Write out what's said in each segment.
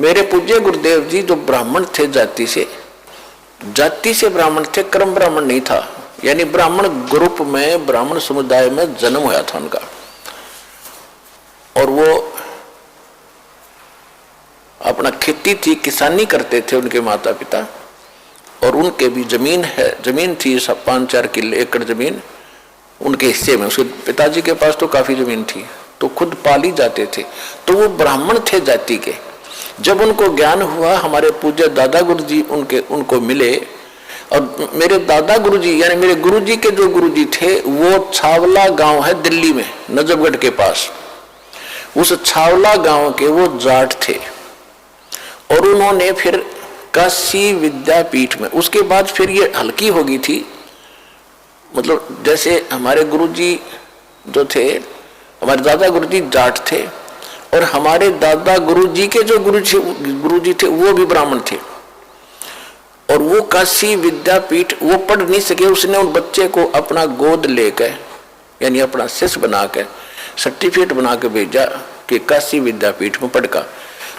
मेरे पूज्य गुरुदेव जी जो ब्राह्मण थे, जाति से ब्राह्मण थे, कर्म ब्राह्मण नहीं था। यानी ब्राह्मण ग्रुप में, ब्राह्मण समुदाय में जन्म हुआ था उनका। और वो अपना खेती थी, किसानी करते थे उनके माता पिता। और उनके भी जमीन थी 5-4 किले एकड़ जमीन उनके हिस्से में। उसके पिताजी के पास तो काफी जमीन थी, तो खुद पाली जाते थे। तो वो ब्राह्मण थे जाति के। जब उनको ज्ञान हुआ, हमारे पूज्य दादा गुरुजी उनको मिले। और मेरे दादा गुरुजी यानी मेरे गुरुजी के जो गुरुजी थे वो छावला गांव है दिल्ली में, नजफगढ़ के पास। उस छावला गांव के वो जाट थे। और उन्होंने फिर काशी विद्यापीठ में, उसके बाद फिर ये हल्की हो गई थी। मतलब जैसे हमारे गुरुजी जो थे, हमारे दादा गुरुजी जाट थे, और हमारे दादा गुरुजी के जो गुरुजी थे वो भी ब्राह्मण थे। और वो काशी विद्यापीठ वो पढ़ नहीं सके, उसने उन बच्चे को अपना गोद लेकर यानी अपना शिष्य बना कर सर्टिफिकेट बना के भेजा कि काशी विद्यापीठ में पढ़ का।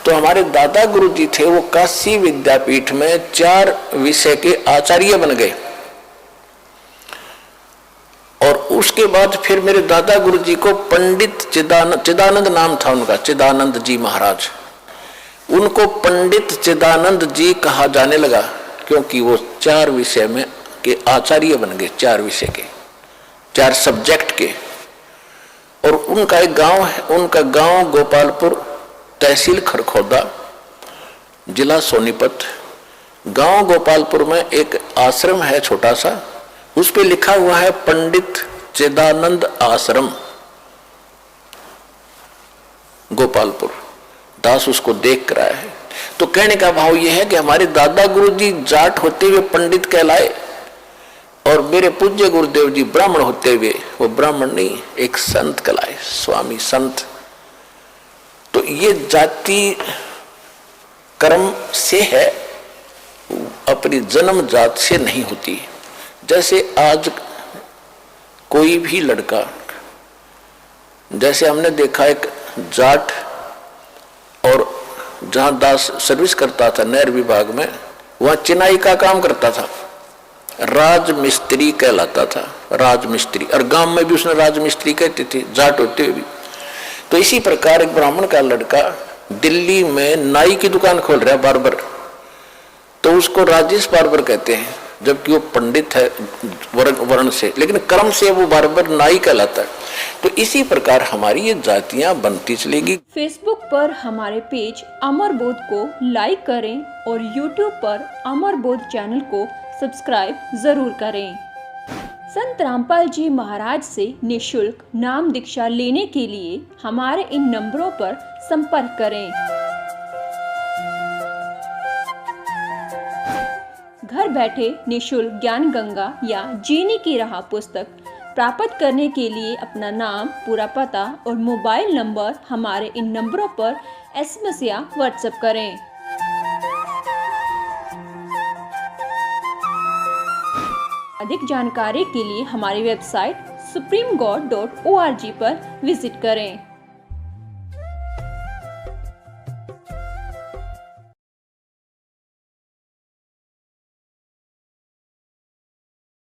तो हमारे दादा गुरुजी थे वो काशी विद्यापीठ में 4 विषय के आचार्य बन गए। और उसके बाद फिर मेरे दादा गुरुजी को पंडित चिदानंद नाम था उनका, चिदानंद जी महाराज। उनको पंडित चिदानंद जी कहा जाने लगा, क्योंकि वो 4 विषय में के आचार्य बन गए, 4 विषय के, 4 सब्जेक्ट के। और उनका एक गांव है, उनका गांव गोपालपुर, तहसील खरखोदा, जिला सोनीपत। गांव गोपालपुर में एक आश्रम है छोटा सा, उस पे लिखा हुआ है पंडित चिदानंद आश्रम गोपालपुर। दास उसको देख कर आया है। तो कहने का भाव यह है कि हमारे दादा गुरुजी जाट होते हुए पंडित कहलाए, और मेरे पूज्य गुरुदेव जी ब्राह्मण होते हुए वो ब्राह्मण नहीं, एक संत कहलाए, स्वामी संत। तो ये जाति कर्म से है, अपनी जन्म जात से नहीं होती। जैसे आज कोई भी लड़का, जैसे हमने देखा एक जाट, और जहां दास सर्विस करता था नहर विभाग में, वहां चिनाई का काम करता था, राजमिस्त्री कहलाता था, राजमिस्त्री। और गांव में भी उसने राजमिस्त्री कहते थे, जाट होते हुए भी। तो इसी प्रकार एक ब्राह्मण का लड़का दिल्ली में नाई की दुकान खोल रहा है, बार्बर, तो उसको राजेश बार्बर कहते हैं, जबकि वो पंडित है वर्ण से, लेकिन कर्म से वो बार्बर नाई कहलाता है। तो इसी प्रकार हमारी ये जातियां बनती चलेगी। फेसबुक पर हमारे पेज अमर बोध को लाइक करें और यूट्यूब पर अमर बोध चैनल को सब्सक्राइब जरूर करें। संत रामपाल जी महाराज से निःशुल्क नाम दीक्षा लेने के लिए हमारे इन नंबरों पर संपर्क करें। घर बैठे निःशुल्क ज्ञान गंगा या जीने की राह पुस्तक प्राप्त करने के लिए अपना नाम, पूरा पता और मोबाइल नंबर हमारे इन नंबरों पर SMS या व्हाट्सएप करें। अधिक जानकारी के लिए हमारी वेबसाइट supremegod.org पर विजिट करें।